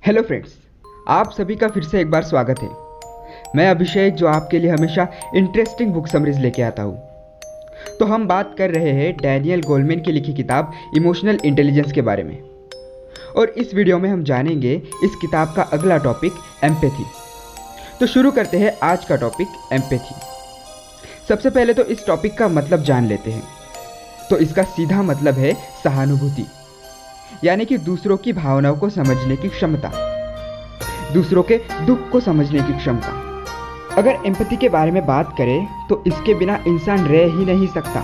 Hello friends, आप सभी का फिर से एक बार स्वागत है। मैं अभिषेक, जो आपके लिए हमेशा इंटरेस्टिंग बुक समरीज लेके आता हूँ। तो हम बात कर रहे हैं डैनियल गोलमैन की लिखी किताब इमोशनल इंटेलिजेंस के बारे में। और इस वीडियो में हम जानेंगे इस किताब का अगला टॉपिक एम्पैथी। तो शुरू करते हैं आज का टॉपिक एम्पैथी। सबसे पहले तो इस टॉपिक का मतलब जान लेते हैं। तो इसका सीधा मतलब है सहानुभूति, यानी कि दूसरों की भावनाओं को समझने की क्षमता, दूसरों के दुख को समझने की क्षमता। अगर एम्पैथी के बारे में बात करें तो इसके बिना इंसान रह ही नहीं सकता।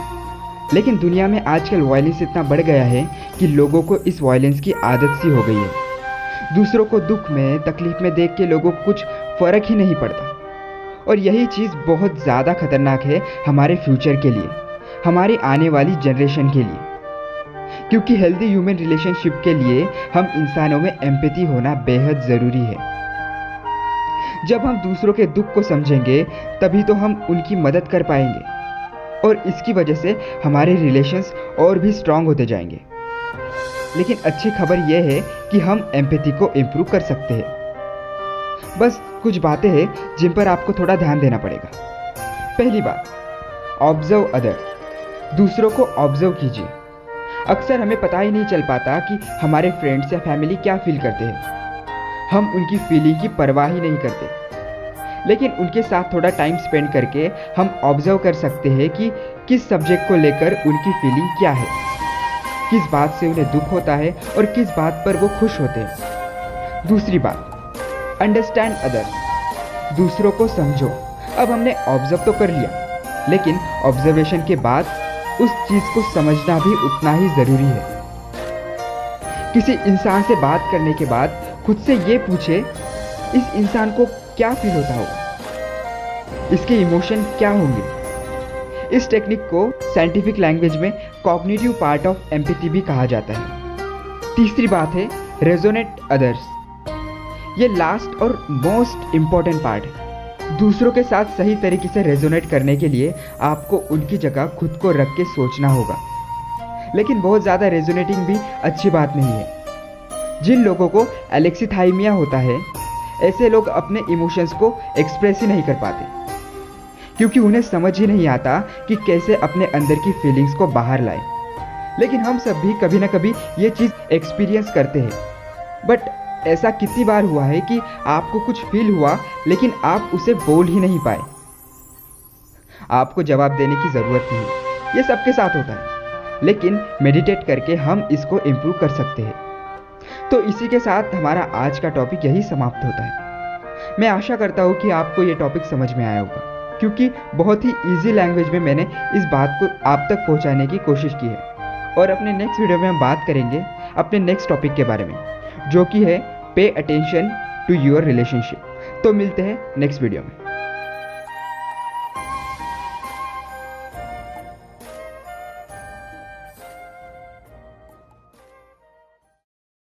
लेकिन दुनिया में आजकल वायलेंस इतना बढ़ गया है कि लोगों को इस वायलेंस की आदत सी हो गई है। दूसरों को दुख में, तकलीफ में देख के लोगों को कुछ फर्क ही नहीं पड़ता। और यही चीज़ बहुत ज़्यादा खतरनाक है हमारे फ्यूचर के लिए, हमारी आने वाली जनरेशन के लिए। क्योंकि हेल्दी ह्यूमन रिलेशनशिप के लिए हम इंसानों में एम्पैथी होना बेहद ज़रूरी है। जब हम दूसरों के दुख को समझेंगे तभी तो हम उनकी मदद कर पाएंगे और इसकी वजह से हमारे रिलेशंस और भी स्ट्रांग होते जाएंगे। लेकिन अच्छी खबर यह है कि हम एम्पैथी को इम्प्रूव कर सकते हैं। बस कुछ बातें हैं जिन पर आपको थोड़ा ध्यान देना पड़ेगा। पहली बात, ऑब्जर्व अदर। दूसरों को ऑब्जर्व कीजिए। अक्सर हमें पता ही नहीं चल पाता कि हमारे फ्रेंड्स या फैमिली क्या फील करते हैं। हम उनकी फीलिंग की परवाह ही नहीं करते। लेकिन उनके साथ थोड़ा टाइम स्पेंड करके हम ऑब्जर्व कर सकते हैं कि किस सब्जेक्ट को लेकर उनकी फीलिंग क्या है, किस बात से उन्हें दुख होता है और किस बात पर वो खुश होते हैं। दूसरी बात, अंडरस्टैंड अदर्स। दूसरों को समझो। अब हमने ऑब्जर्व तो कर लिया, लेकिन ऑब्जर्वेशन के बाद उस चीज़ को समझना भी उतना ही ज़रूरी है। किसी इंसान से बात करने के बाद खुद से ये पूछे, इस इंसान को क्या फील होता होगा, इसके इमोशन क्या होंगे। इस टेक्निक को साइंटिफिक लैंग्वेज में कॉग्निटिव पार्ट ऑफ एम्पैथी भी कहा जाता है। तीसरी बात है रेजोनेट अदर्स। ये लास्ट और मोस्ट इम्पॉर्टेंट पार्ट है। दूसरों के साथ सही तरीके से रेजोनेट करने के लिए आपको उनकी जगह खुद को रख के सोचना होगा। लेकिन बहुत ज़्यादा रेजोनेटिंग भी अच्छी बात नहीं है। जिन लोगों को एलेक्सीथाइमिया होता है, ऐसे लोग अपने इमोशंस को एक्सप्रेस ही नहीं कर पाते, क्योंकि उन्हें समझ ही नहीं आता कि कैसे अपने अंदर की फीलिंग्स को बाहर लाए। लेकिन हम सब भी कभी ना कभी ये चीज़ एक्सपीरियंस करते हैं। बट ऐसा कितनी बार हुआ है कि आपको कुछ फील हुआ लेकिन आप उसे बोल ही नहीं पाए। आपको जवाब देने की ज़रूरत नहीं, ये सबके साथ होता है। लेकिन मेडिटेट करके हम इसको इम्प्रूव कर सकते हैं। तो इसी के साथ हमारा आज का टॉपिक यही समाप्त होता है। मैं आशा करता हूँ कि आपको ये टॉपिक समझ में आया होगा, क्योंकि बहुत ही ईजी लैंग्वेज में मैंने इस बात को आप तक पहुँचाने की कोशिश की है। और अपने नेक्स्ट वीडियो में हम बात करेंगे अपने नेक्स्ट टॉपिक के बारे में, जो कि है pay attention to your relationship. तो मिलते हैं नेक्स्ट वीडियो में।